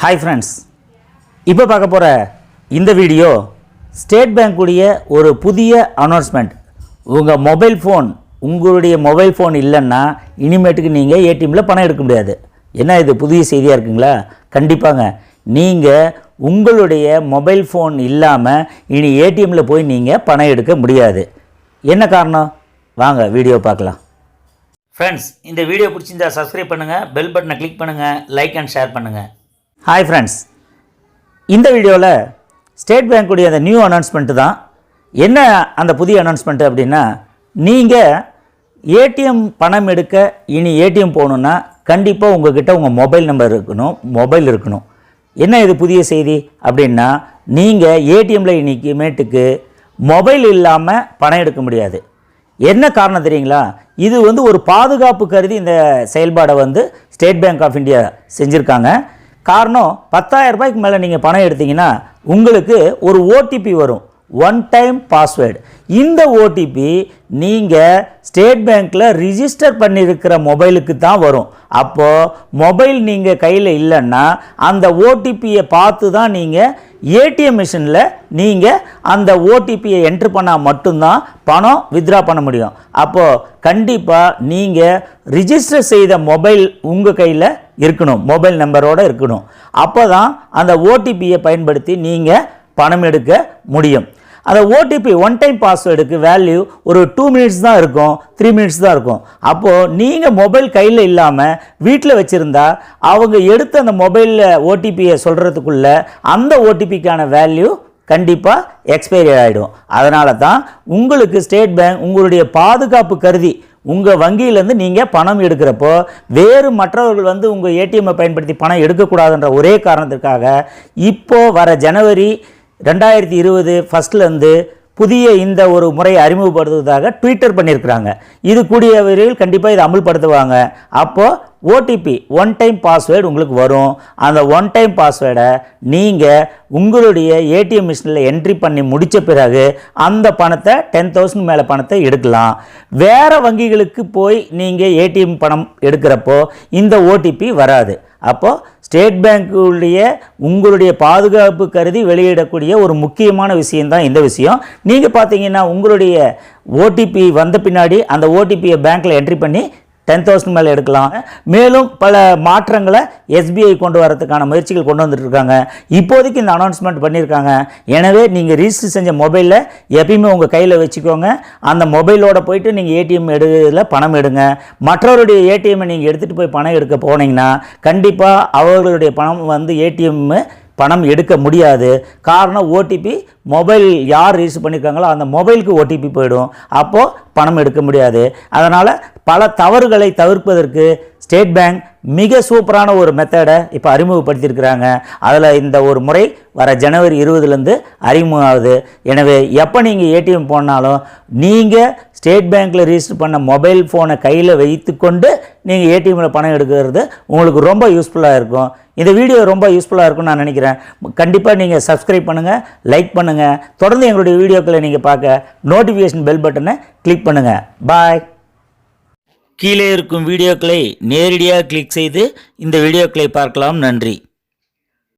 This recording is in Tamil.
Hi friends, இப்போ பார்க்க போகிற இந்த வீடியோ ஸ்டேட் பேங்க் உடைய ஒரு புதிய அனௌன்ஸ்மெண்ட். உங்களுடைய மொபைல் ஃபோன் இல்லைன்னா இனிமேட்டுக்கு நீங்கள் ஏடிஎம்மில் பணம் எடுக்க முடியாது. என்ன இது புதிய செய்தியாக இருக்குங்களா? கண்டிப்பாங்க. நீங்கள் உங்களுடைய மொபைல் ஃபோன் இல்லாமல் இனி ஏடிஎம்மில் போய் நீங்கள் பணம் எடுக்க முடியாது. என்ன காரணம்? வாங்க வீடியோ பார்க்கலாம். ஃப்ரெண்ட்ஸ், இந்த வீடியோ பிடிச்சிருந்தா சப்ஸ்கிரைப் பண்ணுங்கள், பெல் பட்டனை கிளிக் பண்ணுங்கள், லைக் அண்ட் ஷேர் பண்ணுங்கள். ஹாய் ஃப்ரெண்ட்ஸ், இந்த வீடியோவில் ஸ்டேட் பேங்க்குடைய அந்த நியூ அனௌன்ஸ்மெண்ட்டு தான். என்ன அந்த புதிய அனௌன்ஸ்மெண்ட்டு அப்படின்னா, நீங்கள் ஏடிஎம் பணம் எடுக்க இனி ஏடிஎம் போகணுன்னா கண்டிப்பாக உங்கள்கிட்ட உங்கள் மொபைல் இருக்கணும். என்ன இது புதிய செய்தி அப்படின்னா, நீங்கள் ஏடிஎம்மில் இன்றைக்கிமேட்டுக்கு மொபைல் இல்லாமல் பணம் எடுக்க முடியாது. என்ன காரணம் தெரியுங்களா? இது ஒரு பாதுகாப்பு கருதி இந்த செயல்பாடை ஸ்டேட் பேங்க் ஆஃப் இந்தியா செஞ்சுருக்காங்க. காரணம், 10,000 ரூபாய்க்கு மேலே நீங்கள் பணம் எடுத்தீங்கன்னா உங்களுக்கு ஒரு ஓடிபி வரும், ஒன் டைம் பாஸ்வேர்டு. இந்த ஓடிபி நீங்கள் ஸ்டேட் பேங்க்கில் ரிஜிஸ்டர் பண்ணியிருக்கிற மொபைலுக்கு தான் வரும். அப்போது மொபைல் நீங்கள் கையில் இல்லைன்னா அந்த ஓடிபியை பார்த்து தான் நீங்கள் ஏடிஎம் மிஷினில் நீங்கள் அந்த ஓடிபியை என்ட்ரு பண்ணால் மட்டும்தான் பணம் வித்ட்ரா பண்ண முடியும். அப்போது கண்டிப்பாக நீங்கள் ரிஜிஸ்டர் செய்த மொபைல் உங்கள் கையில் இருக்கணும், மொபைல் நம்பரோடு இருக்கணும். அப்போ தான் அந்த ஓடிபியை பயன்படுத்தி நீங்கள் பணம் எடுக்க முடியும். அந்த ஓடிபி ஒன் டைம் பாஸ்வேர்டுக்கு வேல்யூ ஒரு 2 மினிட்ஸ் தான் இருக்கும், 3 மினிட்ஸ் தான் இருக்கும். அப்போது நீங்கள் மொபைல் கையில் இல்லாமல் வீட்டில் வச்சுருந்தா அவங்க எடுத்து அந்த மொபைலில் ஓடிபியை சொல்கிறதுக்குள்ளே அந்த ஓடிபிக்கான வேல்யூ கண்டிப்பாக எக்ஸ்பைரி ஆகிடும். அதனால தான் உங்களுக்கு ஸ்டேட் பேங்க் உங்களுடைய பாதுகாப்பு கருதி உங்கள் வங்கியிலேருந்து நீங்கள் பணம் எடுக்கிறப்போ வேறு மற்றவர்கள் உங்கள் ஏடிஎம்மை பயன்படுத்தி பணம் எடுக்கக்கூடாதுன்ற ஒரே காரணத்திற்காக இப்போது வர ஜனவரி 2020 ஃபஸ்ட்லேருந்து புதிய இந்த ஒரு முறையை அறிமுகப்படுத்துவதாக ட்விட்டர் பண்ணியிருக்கிறாங்க. இது கூடிய விரைவில் கண்டிப்பாக இதை அமுல்படுத்துவாங்க. அப்போது ஓடிபி ஒன் டைம் பாஸ்வேர்டு உங்களுக்கு வரும். அந்த ஒன் டைம் பாஸ்வேர்டை நீங்கள் உங்களுடைய ஏடிஎம் மிஷினில் என்ட்ரி பண்ணி முடித்த பிறகு அந்த பணத்தை 10,000 மேலே பணத்தை எடுக்கலாம். வேறு வங்கிகளுக்கு போய் நீங்கள் ஏடிஎம் பணம் எடுக்கிறப்போ இந்த ஓடிபி வராது. அப்போது ஸ்டேட் பேங்க்குடைய உங்களுடைய பாதுகாப்பு கருதி வெளியிடக்கூடிய ஒரு முக்கியமான விஷயந்தான் இந்த விஷயம். நீங்கள் பார்த்தீங்கன்னா உங்களுடைய ஓடிபி வந்த பின்னாடி அந்த ஓடிபியை பேங்க்கில் என்ட்ரி பண்ணி 10,000 மேலே எடுக்கலாம். மேலும் பல மாற்றங்களை SBI கொண்டு வரதுக்கான முயற்சிகள் கொண்டு வந்துட்டுருக்காங்க. இப்போதைக்கு இந்த அனௌன்ஸ்மெண்ட் பண்ணியிருக்காங்க. எனவே நீங்கள் ரிஜிஸ்டர் செஞ்ச மொபைலில் எப்பயுமே உங்கள் கையில் வச்சுக்கோங்க. அந்த மொபைலோடு போயிட்டு நீங்கள் ஏடிஎம் எடுக்கிறதுல பணம் எடுங்க. மற்றவருடைய ஏடிஎம்மை நீங்கள் எடுத்துகிட்டு போய் பணம் எடுக்க போனீங்கன்னா கண்டிப்பாக அவர்களுடைய பணம் ஏடிஎம் பணம் எடுக்க முடியாது. காரணம், ஓடிபி மொபைல் யார் ரிஜிஸ்டர் பண்ணியிருக்காங்களோ அந்த மொபைலுக்கு ஓடிபி போயிடும். அப்போது பணம் எடுக்க முடியாது. அதனால் பல தவறுகளை தவிர்ப்பதற்கு ஸ்டேட் பேங்க் மிக சூப்பரான ஒரு மெத்தடை இப்போ அறிமுகப்படுத்தியிருக்கிறாங்க. அதில் இந்த ஒரு முறை வர ஜனவரி 20லேருந்து அறிமுகமாகுது. எனவே எப்போ நீங்கள் ஏடிஎம் போனாலும் நீங்கள் ஸ்டேட் பேங்க்கில் ரிஜிஸ்டர் பண்ண மொபைல் ஃபோனை கையில் வைத்து கொண்டு நீங்கள் ஏடிஎம்மில் பணம் எடுக்கிறது உங்களுக்கு ரொம்ப யூஸ்ஃபுல்லாக இருக்கும். இந்த வீடியோ ரொம்ப யூஸ்ஃபுல்லாக இருக்கும்னு நான் நினைக்கிறேன். கண்டிப்பாக நீங்கள் சப்ஸ்கிரைப் பண்ணுங்கள், லைக் பண்ணுங்கள். தொடர்ந்து எங்களுடைய வீடியோக்களை நீங்கள் பார்க்க நோட்டிஃபிகேஷன் பெல் பட்டனை கிளிக் பண்ணுங்கள். பாய். கீழே இருக்கும் வீடியோக்களை நேரடியாக கிளிக் செய்து இந்த வீடியோக்களை பார்க்கலாம். நன்றி.